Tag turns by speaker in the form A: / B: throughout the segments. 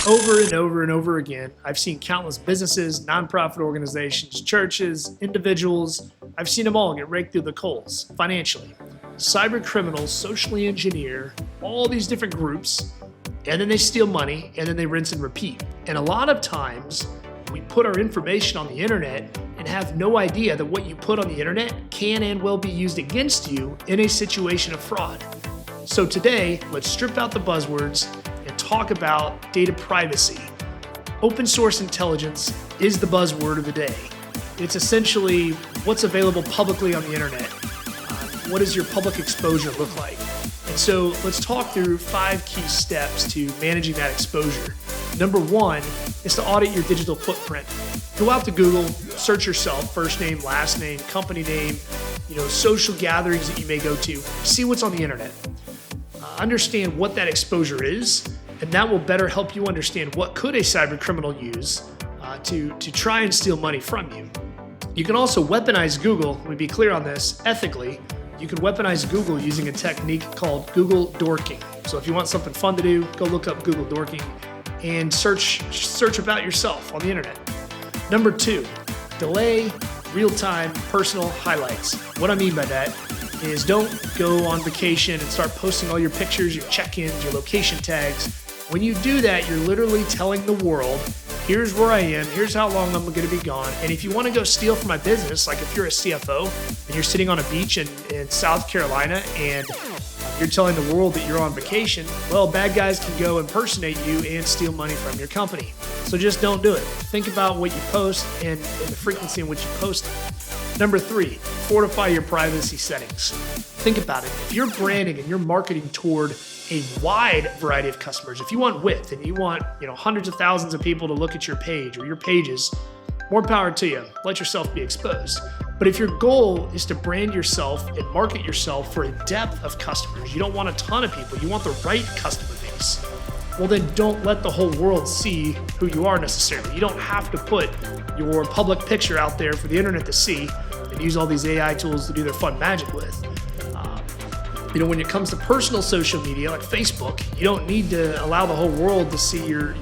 A: Over and over and over again, I've seen countless businesses, nonprofit organizations, churches, individuals. I've seen them all get raked through the coals financially. Cyber criminals socially engineer all these different groups, and then they steal money, and then they rinse and repeat. And a lot of times, we put our information on the internet and have no idea that what you put on the internet can and will be used against you in a situation of fraud. So today, let's strip out the buzzwords and talk about data privacy. Open source intelligence is the buzzword of the day. It's essentially what's available publicly on the internet. What does your public exposure look like? And so let's talk through 5 key steps to managing that exposure. Number 1 is to audit your digital footprint. Go out to Google, search yourself, first name, last name, company name, social gatherings that you may go to, see what's on the internet. Understand what that exposure is, and that will better help you understand what could a cyber criminal use to try and steal money from you. You can also weaponize Google. Let me be clear on this, ethically. You can weaponize Google using a technique called Google dorking. So if you want something fun to do, go look up Google dorking and search about yourself on the internet. Number 2, delay real-time personal highlights. What I mean by that is don't go on vacation and start posting all your pictures, your check-ins, your location tags. When you do that, you're literally telling the world, here's where I am, here's how long I'm gonna be gone. And if you wanna go steal from my business, like if you're a CFO and you're sitting on a beach in South Carolina and you're telling the world that you're on vacation, well, bad guys can go impersonate you and steal money from your company. So just don't do it. Think about what you post and the frequency in which you post it. Number 3, fortify your privacy settings. Think about it. If you're branding and you're marketing toward a wide variety of customers, if you want width and you want hundreds of thousands of people to look at your page or your pages, more power to you. Let yourself be exposed. But if your goal is to brand yourself and market yourself for a depth of customers, you don't want a ton of people, you want the right customer base, well then don't let the whole world see who you are necessarily. You don't have to put your public picture out there for the internet to see and use all these AI tools to do their fun magic with. When it comes to personal social media like Facebook, you don't need to allow the whole world to see your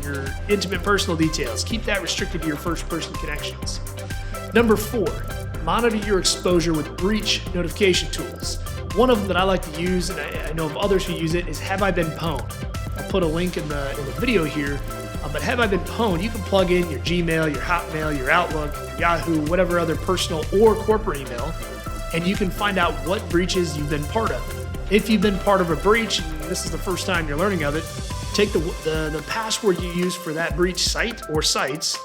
A: intimate personal details. Keep that restricted to your first-person connections. Number 4, monitor your exposure with breach notification tools. One of them that I like to use, and I know of others who use it, is Have I Been Pwned? I'll put a link in the video here, but Have I Been Pwned? You can plug in your Gmail, your Hotmail, your Outlook, your Yahoo, whatever other personal or corporate email, and you can find out what breaches you've been part of. If you've been part of a breach, and this is the first time you're learning of it, take the password you use for that breach site or sites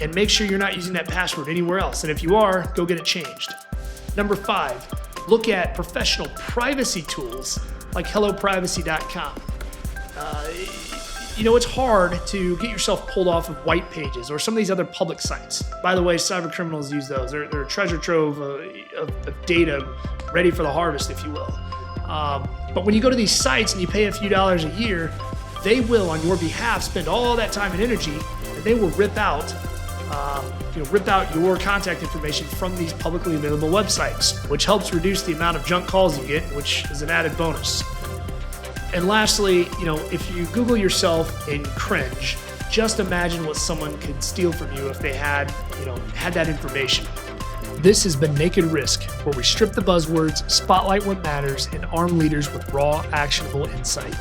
A: and make sure you're not using that password anywhere else. And if you are, go get it changed. Number 5, look at professional privacy tools like helloprivacy.com. It's hard to get yourself pulled off of white pages or some of these other public sites. By the way, cyber criminals use those. They're a treasure trove of data ready for the harvest, if you will. But when you go to these sites and you pay a few dollars a year, they will, on your behalf, spend all that time and energy, and they will rip out your contact information from these publicly available websites, which helps reduce the amount of junk calls you get, which is an added bonus. And lastly, if you Google yourself and cringe, just imagine what someone could steal from you if they had that information. This has been Naked Risk, where we strip the buzzwords, spotlight what matters, and arm leaders with raw, actionable insight.